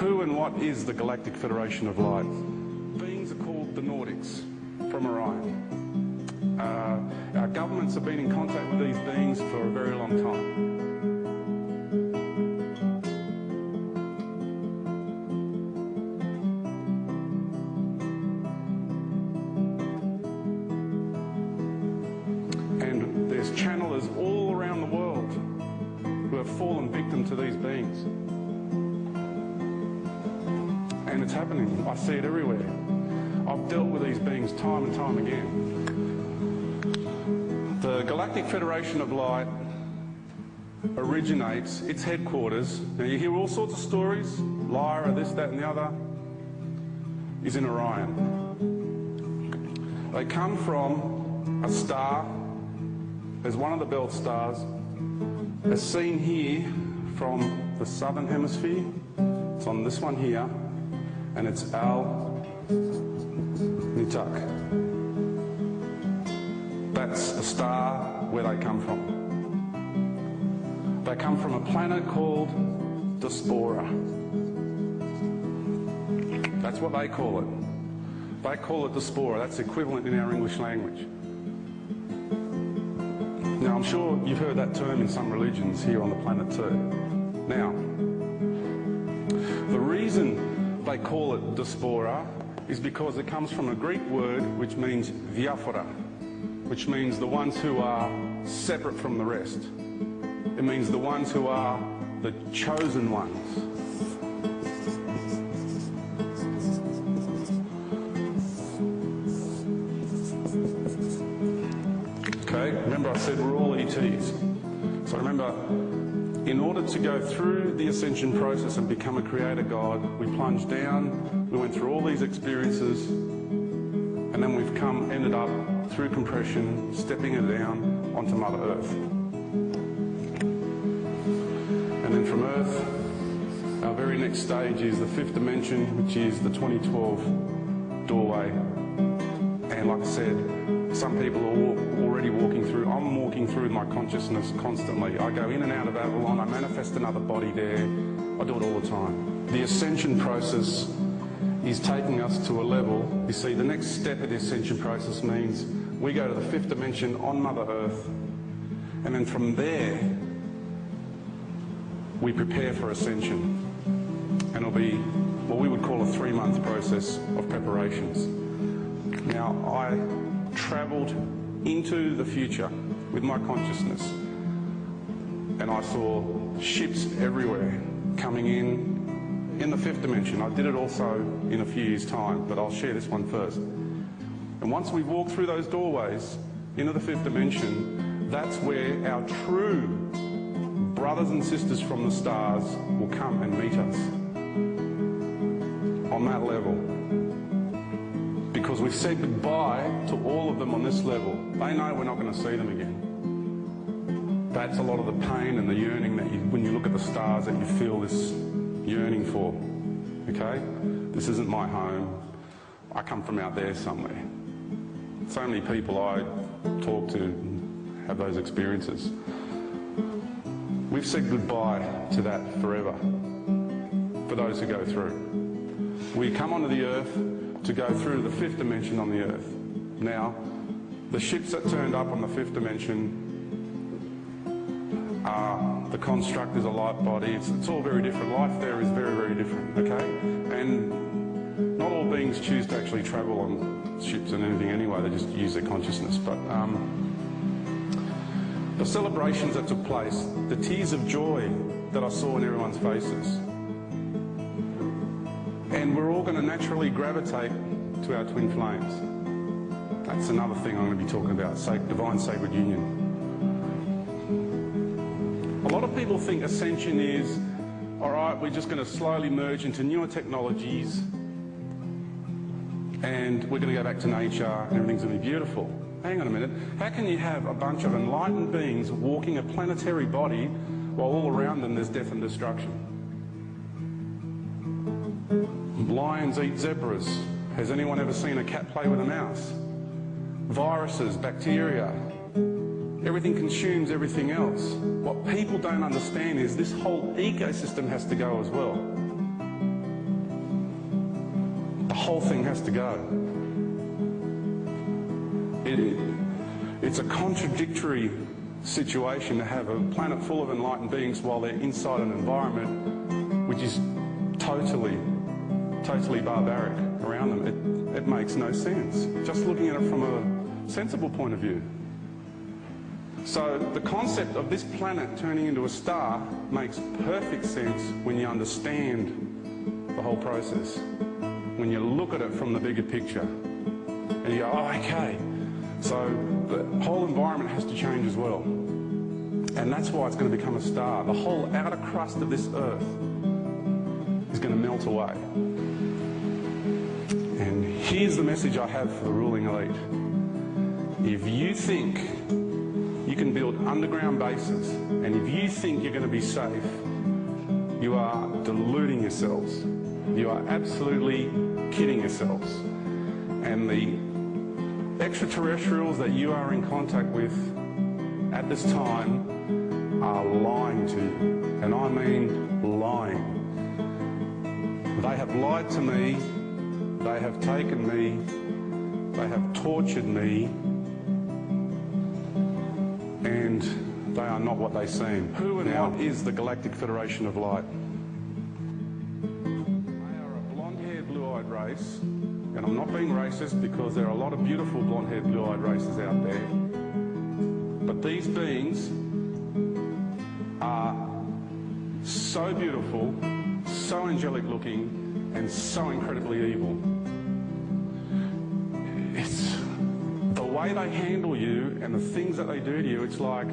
Who and what is the Galactic Federation of Light? Beings are called the Nordics from Orion. Our governments have been in contact with these beings for a very long time. And there's channelers all around the world who have fallen victim to these beings. And it's happening. I see it everywhere. I've dealt with these beings time and time again. The Galactic Federation of Light originates, its headquarters, now you hear all sorts of stories, Lyra, this, that and the other, is in Orion. They come from a star, there's one of the belt stars, as seen here from the southern hemisphere. It's on this one here, and it's Nitak. That's the star where they come from. They come from a planet called Diaspora. That's what they call it. They call it Diaspora. That's equivalent in our English language. Now, I'm sure you've heard that term in some religions here on the planet too. Now, the reason they call it Diaspora is because it comes from a Greek word which means diaphora, which means the ones who are separate from the rest. It means the ones who are the chosen ones. Okay, remember I said we're all ETs. So remember, in order to go through the Ascension process and become a creator God, we plunged down, we went through all these experiences, and then we've ended up through compression, stepping it down onto Mother Earth. And then from Earth, our very next stage is the 5th dimension, which is the 2012 doorway. And like I said, some people are already walking through. I'm walking through my consciousness constantly. I go in and out of Avalon, I manifest another body there. I do it all the time. The Ascension process is taking us to a level. You see, the next step of the Ascension process means we go to the 5th dimension on Mother Earth, and then from there we prepare for Ascension. And it'll be what we would call a 3-month process of preparations. Now, I travelled into the future with my consciousness, and I saw ships everywhere coming in the 5th dimension. I did it also in a few years' time, but I'll share this one first. And once we walk through those doorways into the 5th dimension, that's where our true brothers and sisters from the stars will come and meet us on that level. Because we've said goodbye to all of them on this level. They know we're not going to see them again. That's a lot of the pain and the yearning that when you look at the stars, that you feel this yearning for. Okay? This isn't my home. I come from out there somewhere. So many people I talk to have those experiences. We've said goodbye to that forever for those who go through. We come onto the earth to go through the 5th dimension on the earth. Now, the ships that turned up on the 5th dimension the construct is a light body. It's all very different. Life there is very, very different, okay? And not all beings choose to actually travel on ships and anything anyway. They just use their consciousness. But the celebrations that took place, the tears of joy that I saw in everyone's faces, and we're all going to naturally gravitate to our twin flames. That's another thing I'm going to be talking about, divine sacred union. A lot of people think Ascension is, all right, we're just going to slowly merge into newer technologies and we're going to go back to nature and everything's going to be beautiful. Hang on a minute. How can you have a bunch of enlightened beings walking a planetary body while all around them there's death and destruction? Lions eat zebras. Has anyone ever seen a cat play with a mouse? Viruses, bacteria, everything consumes everything else. What people don't understand is this whole ecosystem has to go as well. the whole thing has to go. It's a contradictory situation to have a planet full of enlightened beings while they're inside an environment which is totally barbaric around them. It makes no sense, just looking at it from a sensible point of view. So the concept of this planet turning into a star makes perfect sense when you understand the whole process, when you look at it from the bigger picture and you go, oh, okay, so the whole environment has to change as well. And that's why it's going to become a star. The whole outer crust of this Earth is going to melt away. And here's the message I have for the ruling elite. If you think you can build underground bases, and if you think you're going to be safe, you are deluding yourselves. You are absolutely kidding yourselves. And the extraterrestrials that you are in contact with at this time are lying to you. And I mean lying. They have lied to me, they have taken me, they have tortured me, and they are not what they seem. Who and what is the Galactic Federation of Light? They are a blonde-haired, blue-eyed race, and I'm not being racist because there are a lot of beautiful blonde-haired, blue-eyed races out there. But these beings are so beautiful, so angelic looking, and so incredibly evil. It's the way they handle you and the things that they do to you. It's like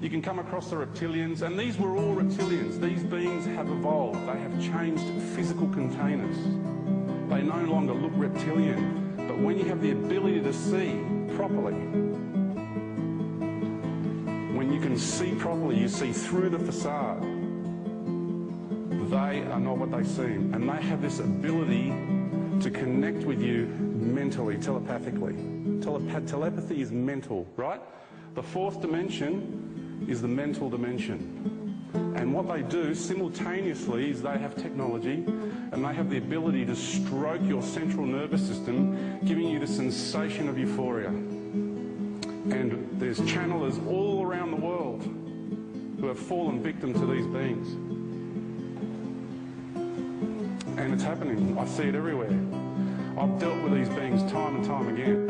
you can come across the reptilians, and these were all reptilians. These beings have evolved. They have changed physical containers. They no longer look reptilian. But when you have the ability to see properly, when you can see properly, you see through the facade. They are not what they seem, and they have this ability to connect with you mentally, telepathically. Telepathy is mental, right? The fourth dimension is the mental dimension. And what they do simultaneously is they have technology, and they have the ability to stroke your central nervous system, giving you the sensation of euphoria. And there's channelers all around the world who have fallen victim to these beings. And it's happening. I see it everywhere. I've dealt with these beings time and time again.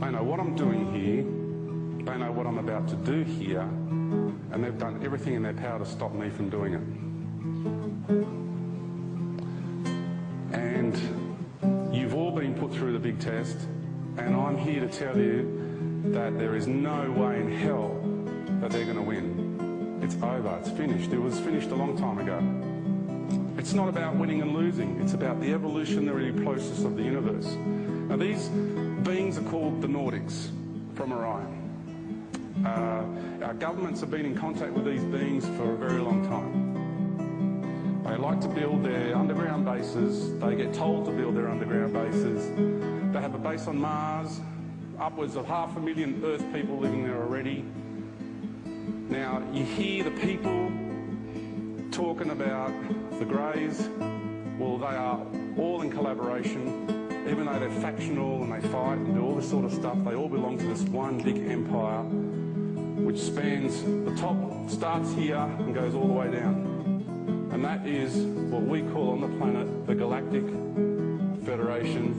They know what I'm doing here, they know what I'm about to do here, and they've done everything in their power to stop me from doing it. And you've all been put through the big test, and I'm here to tell you that there is no way in hell that they're going to win. It's over, it's finished. It was finished a long time ago. It's not about winning and losing, it's about the evolutionary process of the universe. Now these beings are called the Nordics from Orion. Our governments have been in contact with these beings for a very long time. They like to build their underground bases. They get told to build their underground bases. They have a base on Mars, upwards of 500,000 Earth people living there already. Now, you hear the people talking about the Greys. Well, they are all in collaboration. Even though they're factional and they fight and do all this sort of stuff, they all belong to this one big empire which spans, the top starts here and goes all the way down. And that is what we call on the planet the Galactic Federation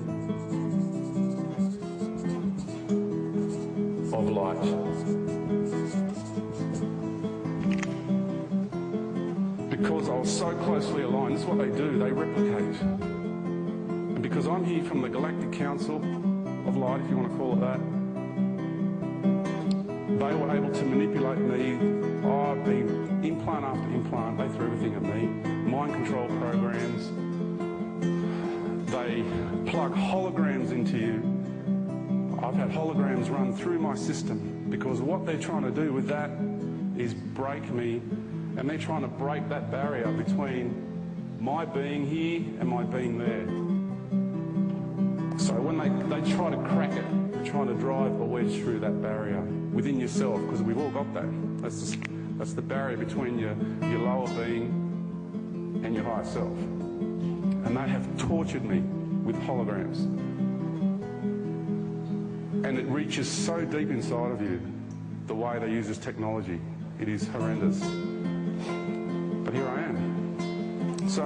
of Light. Because I was so closely aligned, this is what they do, they replicate. Because I'm here from the Galactic Council of Light, if you want to call it that, They were able to manipulate me. I've been implant after implant. They threw everything at me. Mind control programs. They plug holograms into you. I've had holograms run through my system because what they're trying to do with that is break me, and they're trying to break that barrier between my being here and my being there. So when they try to crack it, they're trying to drive a wedge through that barrier within yourself, because we've all got that. That's the barrier between your lower being and your higher self. And they have tortured me with holograms. And it reaches so deep inside of you, the way they use this technology. It is horrendous. But here I am. So,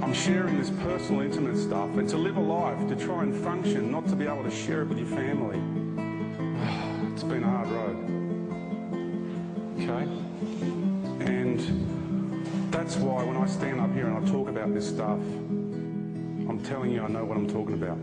I'm sharing this personal, intimate stuff, and to live a life, to try and function, not to be able to share it with your family. It's been a hard road. Okay? And that's why when I stand up here and I talk about this stuff, I'm telling you I know what I'm talking about.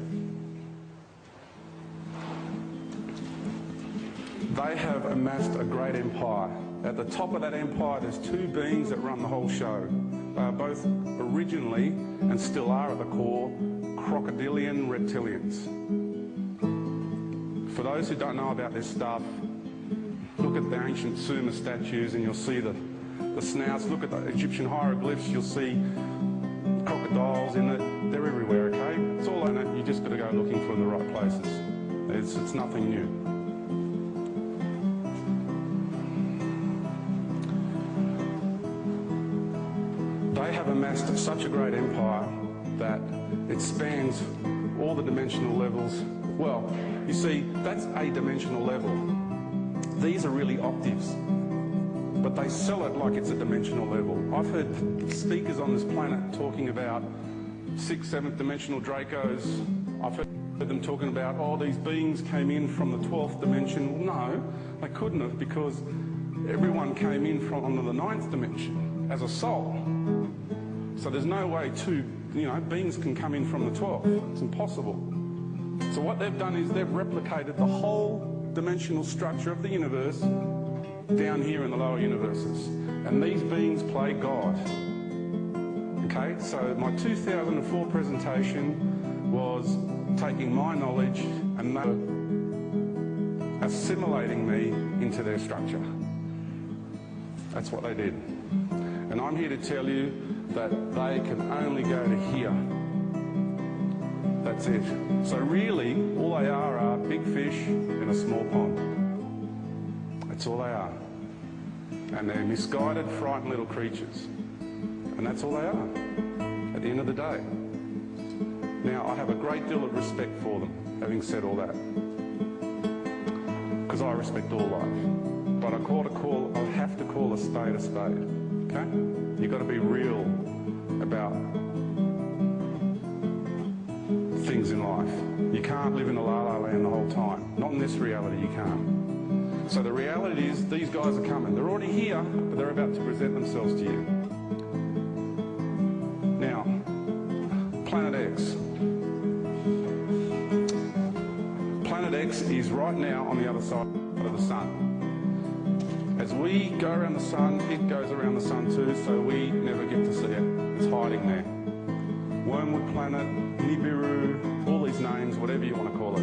They have amassed a great empire. At the top of that empire, there's two beings that run the whole show. They are both originally, and still are at the core, crocodilian reptilians. For those who don't know about this stuff, look at the ancient Sumer statues and you'll see the snouts. Look at the Egyptian hieroglyphs, you'll see crocodiles in it. They're everywhere, okay? It's all in it. You just got to go looking for the right places. It's nothing new. They have amassed such a great empire that it spans all the dimensional levels. Well, you see, that's a dimensional level. These are really octaves, but they sell it like it's a dimensional level. I've heard speakers on this planet talking about 6th, 7th dimensional Dracos. I've heard them talking about, oh, these beings came in from the 12th dimension. No, they couldn't have, because everyone came in from onto the 9th dimension as a soul. So there's no way beings can come in from the 12th. It's impossible. So what they've done is they've replicated the whole dimensional structure of the universe down here in the lower universes. And these beings play God. Okay, so my 2004 presentation was taking my knowledge and assimilating me into their structure. That's what they did. And I'm here to tell you that they can only go to here. That's it. So really, all they are big fish in a small pond. That's all they are. And they're misguided, frightened little creatures. And that's all they are, at the end of the day. Now, I have a great deal of respect for them, having said all that. Because I respect all life. But I have to call a spade a spade. Okay? You've got to be real about things in life. You can't live in a la-la land the whole time. Not in this reality, you can't. So the reality is, these guys are coming. They're already here, but they're about to present themselves to you. Now, Planet X. Planet X is right now on the other side of the sun. As we go around the sun, it goes around the sun too, so we never get to see it. It's hiding there. Wormwood Planet, Nibiru, all these names, whatever you want to call it.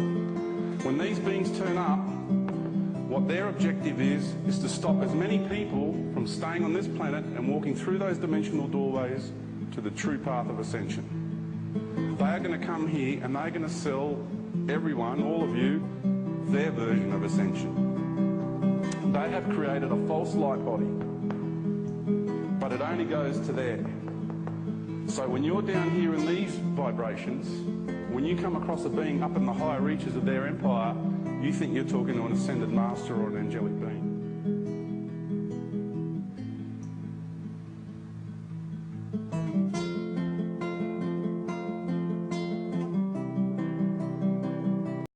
When these beings turn up, what their objective is to stop as many people from staying on this planet and walking through those dimensional doorways to the true path of ascension. They are going to come here and they're going to sell everyone, all of you, their version of ascension. They have created a false light body, but it only goes to there. So when you're down here in these vibrations, when you come across a being up in the higher reaches of their empire, you think you're talking to an ascended master or an angelic being.